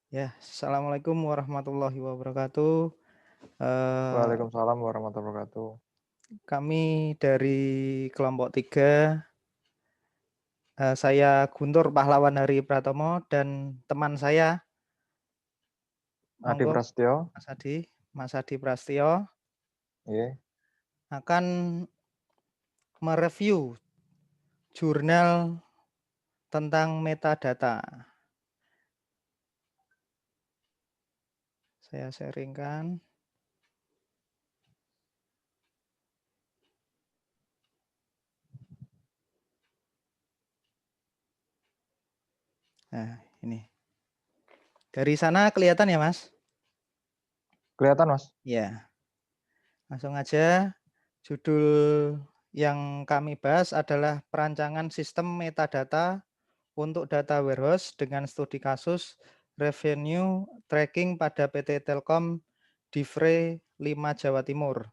Ya, assalamualaikum warahmatullahi wabarakatuh. Eh, Waalaikumsalam warahmatullahi wabarakatuh. Kami dari kelompok 3, saya Guntur Pahlawan Hari Pratomo dan teman saya, Adi monggo Prasetyo, Mas Adi Prastio nggih. akan mereview jurnal tentang metadata. Saya sharingkan. Nah, ini. Dari sana kelihatan ya, Mas? Kelihatan, Mas? Ya, langsung aja. Judul yang kami bahas adalah perancangan sistem metadata untuk data warehouse dengan studi kasus revenue tracking pada PT Telkom Divre 5 Jawa Timur.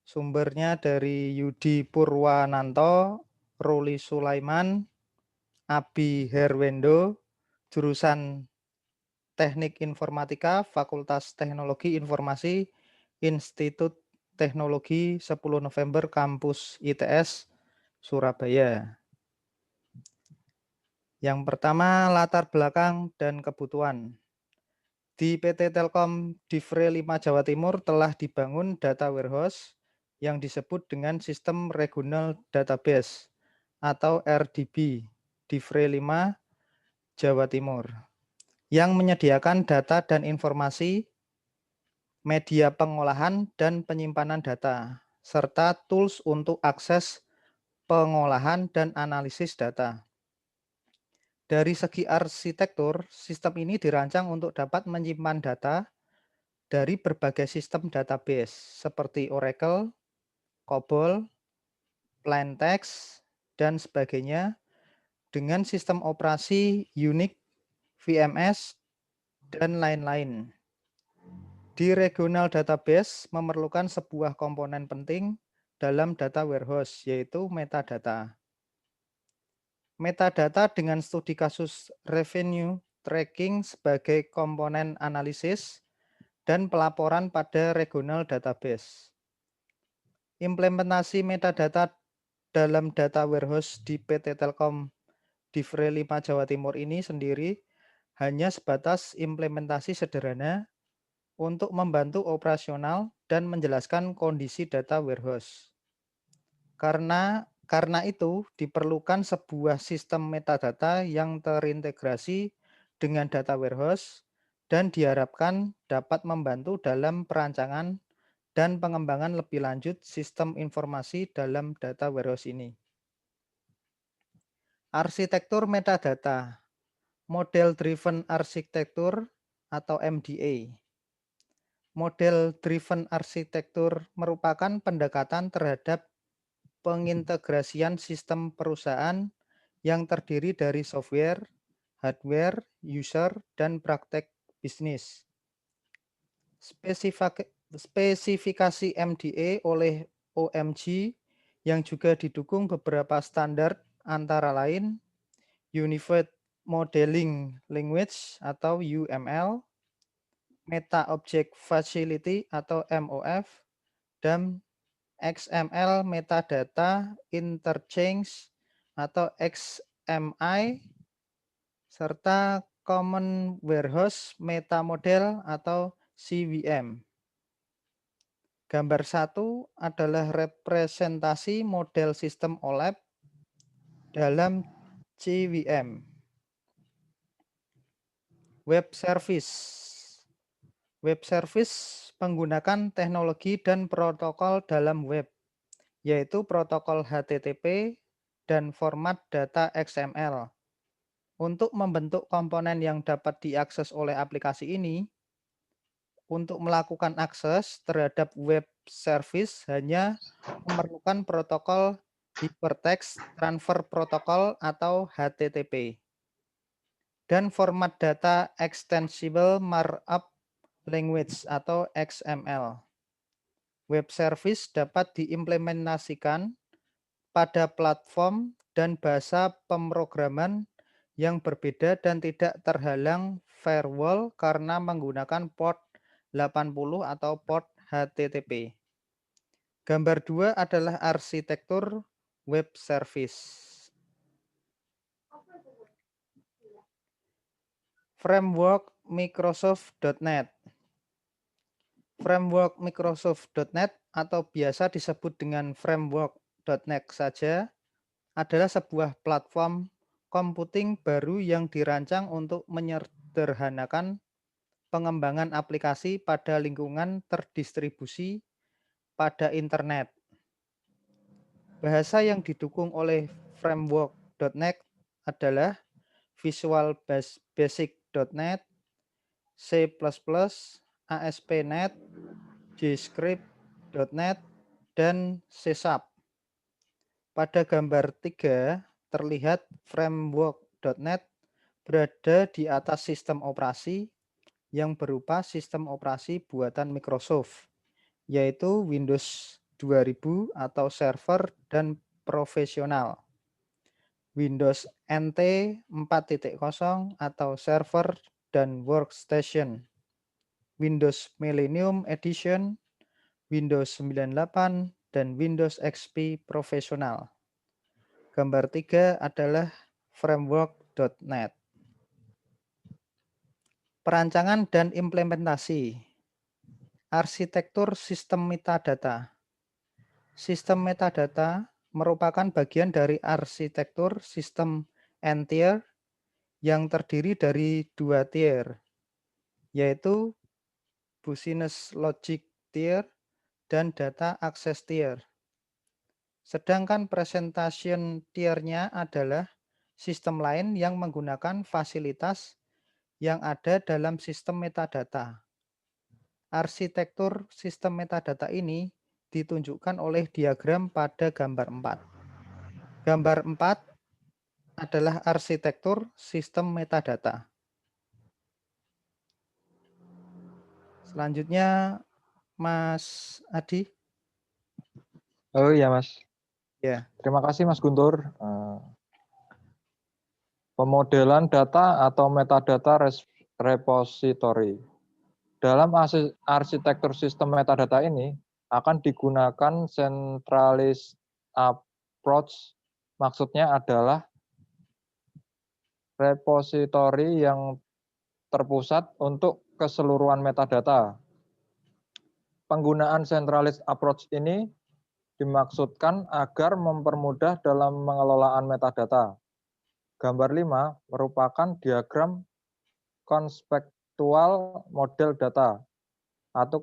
Sumbernya dari Yudi Purwananto, Ruli Sulaiman, Abi Herwendo, jurusan Teknik Informatika, Fakultas Teknologi Informasi, Institut Teknologi 10 November, Kampus ITS, Surabaya. Yang pertama, latar belakang dan kebutuhan. Di PT Telkom Divre 5 Jawa Timur telah dibangun data warehouse yang disebut dengan Sistem Regional Database atau RDB Divre 5 Jawa Timur yang menyediakan data dan informasi, media pengolahan dan penyimpanan data, serta tools untuk akses pengolahan dan analisis data. Dari segi arsitektur, sistem ini dirancang untuk dapat menyimpan data dari berbagai sistem database seperti Oracle, COBOL, Plaintext, dan sebagainya dengan sistem operasi Unix, VMS, dan lain-lain. Di regional database memerlukan sebuah komponen penting dalam data warehouse, yaitu metadata. Metadata dengan studi kasus revenue tracking sebagai komponen analisis dan pelaporan pada regional database. Implementasi metadata dalam data warehouse di PT Telkom Divre 5 Jawa Timur ini sendiri hanya sebatas implementasi sederhana untuk membantu operasional dan menjelaskan kondisi data warehouse. Karena itu diperlukan sebuah sistem metadata yang terintegrasi dengan data warehouse dan diharapkan dapat membantu dalam perancangan dan pengembangan lebih lanjut sistem informasi dalam data warehouse ini. Arsitektur metadata, model driven arsitektur atau MDA. Model driven arsitektur merupakan pendekatan terhadap pengintegrasian sistem perusahaan yang terdiri dari software, hardware, user, dan praktek bisnis. Spesifikasi MDA oleh OMG yang juga didukung beberapa standar antara lain Unified Modeling Language atau UML, Meta Object Facility atau MOF, dan XML Metadata Interchange atau XMI, serta Common Warehouse Meta Model atau CWM. Gambar 1 adalah representasi model sistem OLAP dalam CWM. Web Service. Web Service menggunakan teknologi dan protokol dalam web, yaitu protokol HTTP dan format data XML. Untuk membentuk komponen yang dapat diakses oleh aplikasi ini, untuk melakukan akses terhadap web service hanya memerlukan protokol Hypertext Transfer Protocol atau HTTP dan format data Extensible Markup Language atau XML. Web service dapat diimplementasikan pada platform dan bahasa pemrograman yang berbeda dan tidak terhalang firewall karena menggunakan port 80 atau port HTTP. Gambar 2 adalah arsitektur web service. Framework Microsoft.NET. Framework Microsoft.NET atau biasa disebut dengan Framework.NET saja adalah sebuah platform computing baru yang dirancang untuk menyederhanakan pengembangan aplikasi pada lingkungan terdistribusi pada internet. Bahasa yang didukung oleh Framework.NET adalah Visual Basic.NET, C++, ASP.NET, JavaScript.NET, dan C#. Pada gambar 3 terlihat Framework.NET berada di atas sistem operasi yang berupa sistem operasi buatan Microsoft, yaitu Windows 2000 atau server dan profesional, Windows NT 4.0 atau server dan workstation, Windows Millennium Edition, Windows 98, dan Windows XP Profesional. Gambar 3 adalah Framework.NET. Perancangan dan implementasi. Arsitektur sistem metadata. Sistem metadata merupakan bagian dari arsitektur sistem N-tier yang terdiri dari 2 tier, yaitu Business Logic Tier dan Data Access Tier. Sedangkan Presentation Tier-nya adalah sistem lain yang menggunakan fasilitas yang ada dalam sistem metadata. Arsitektur sistem metadata ini ditunjukkan oleh diagram pada gambar 4. Gambar 4 adalah arsitektur sistem metadata. Selanjutnya, Mas Adi. Oh iya, Mas. Ya. Terima kasih, Mas Guntur. Pemodelan data atau metadata repository. Dalam arsitektur sistem metadata ini akan digunakan centralized approach. Maksudnya adalah repository yang terpusat untuk keseluruhan metadata. Penggunaan centralized approach ini dimaksudkan agar mempermudah dalam pengelolaan metadata. Gambar 5 merupakan diagram konspektual model data atau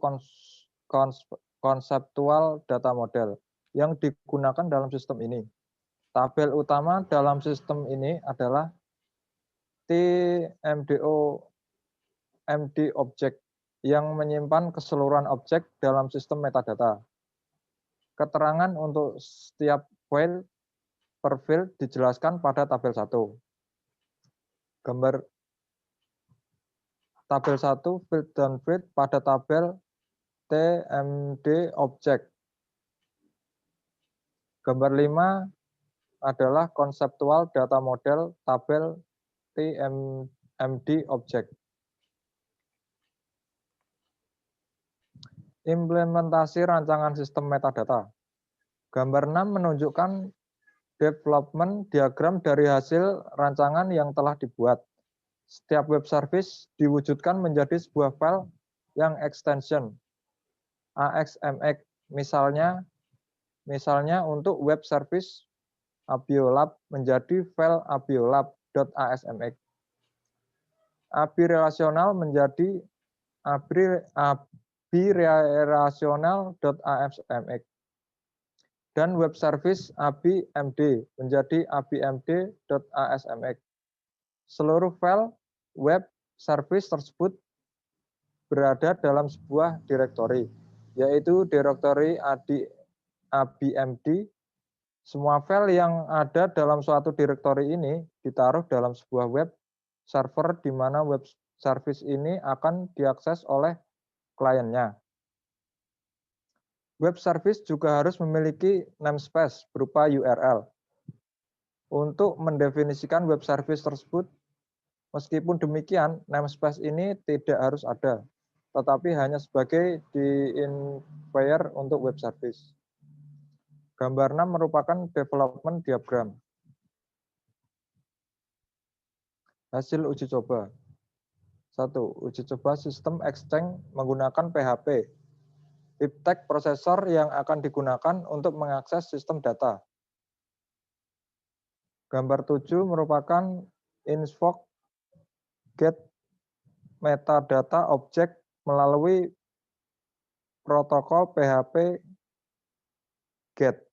konseptual data model yang digunakan dalam sistem ini. Tabel utama dalam sistem ini adalah MD object yang menyimpan keseluruhan objek dalam sistem metadata. Keterangan untuk setiap file per field dijelaskan pada tabel 1. Gambar tabel 1 field dan field pada tabel TMD object. Gambar 5 adalah konseptual data model tabel TMD object. Implementasi rancangan sistem metadata. Gambar 6 menunjukkan development diagram dari hasil rancangan yang telah dibuat. Setiap web service diwujudkan menjadi sebuah file yang extension AXMX. Misalnya untuk web service Abiolab menjadi file abiolab.asmx. ABI relasional menjadi abirelasional.asmx. Dan web service ABMD menjadi abmd.asmx. Seluruh file web service tersebut berada dalam sebuah direktori, yaitu direktori ABMD. Semua file yang ada dalam suatu direktori ini ditaruh dalam sebuah web server di mana web service ini akan diakses oleh kliennya. Web service juga harus memiliki namespace berupa URL. Untuk mendefinisikan web service tersebut, meskipun demikian, namespace ini tidak harus ada, tetapi hanya sebagai identifier untuk web service. Gambar 6 merupakan development diagram. Hasil uji coba. 1. Uji coba sistem Exchange menggunakan PHP. Bibtek prosesor yang akan digunakan untuk mengakses sistem data. Gambar 7 merupakan invoke get metadata object melalui protokol PHP get.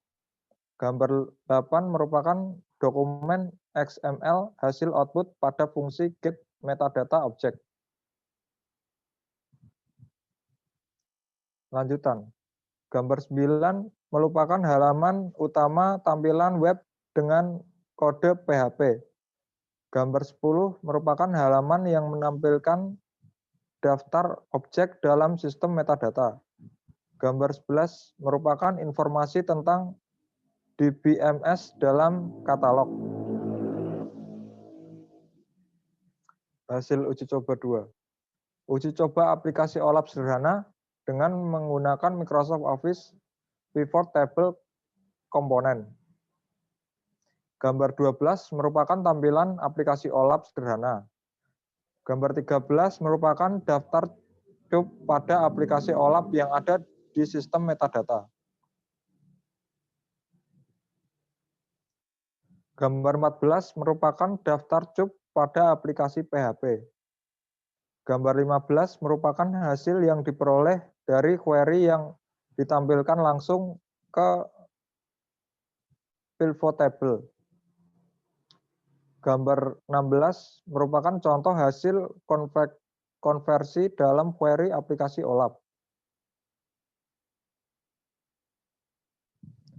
Gambar 8 merupakan dokumen XML hasil output pada fungsi get metadata object. Lanjutan. Gambar 9 merupakan halaman utama tampilan web dengan kode PHP. Gambar 10 merupakan halaman yang menampilkan daftar objek dalam sistem metadata. Gambar 11 merupakan informasi tentang DBMS dalam katalog. Hasil uji coba 2. Uji coba aplikasi OLAP sederhana dengan menggunakan Microsoft Office Pivot Table Component. Gambar 12 merupakan tampilan aplikasi OLAP sederhana. Gambar 13 merupakan daftar cube pada aplikasi OLAP yang ada di sistem metadata. Gambar 14 merupakan daftar cube pada aplikasi PHP. Gambar 15 merupakan hasil yang diperoleh dari query yang ditampilkan langsung ke pivot table. Gambar 16 merupakan contoh hasil konversi dalam query aplikasi OLAP.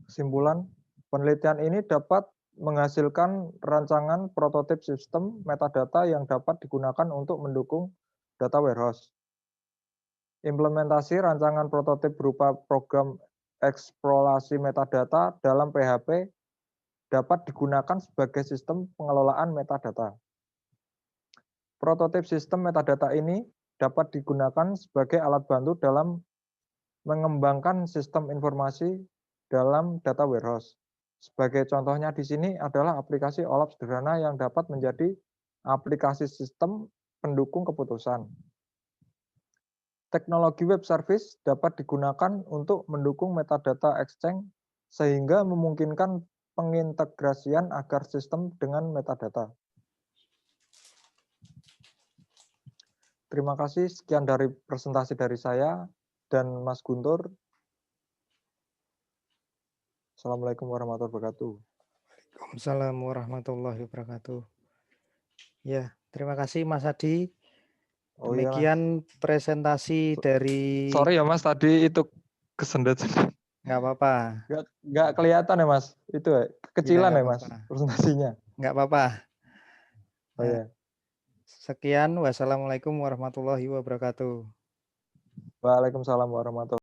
Kesimpulan, penelitian ini dapat menghasilkan rancangan prototip sistem metadata yang dapat digunakan untuk mendukung data warehouse. Implementasi rancangan prototip berupa program eksplorasi metadata dalam PHP dapat digunakan sebagai sistem pengelolaan metadata. Prototip sistem metadata ini dapat digunakan sebagai alat bantu dalam mengembangkan sistem informasi dalam data warehouse. Sebagai contohnya di sini adalah aplikasi OLAP sederhana yang dapat menjadi aplikasi sistem pendukung keputusan. Teknologi web service dapat digunakan untuk mendukung metadata exchange sehingga memungkinkan pengintegrasian agar sistem dengan metadata. Terima kasih, sekian dari presentasi dari saya dan Mas Guntur. Assalamualaikum warahmatullahi wabarakatuh. Waalaikumsalam warahmatullahi wabarakatuh. Ya, terima kasih Mas Adi. Oh iya, Mas. Demikian presentasi dari... Sorry ya Mas, tadi itu kesendat. Nggak apa-apa. Nggak kelihatan ya Mas, itu ya, kecilan ya Mas presentasinya. Nggak apa-apa. Oh ya. Sekian, wassalamualaikum warahmatullahi wabarakatuh. Waalaikumsalam warahmatullahi wabarakatuh.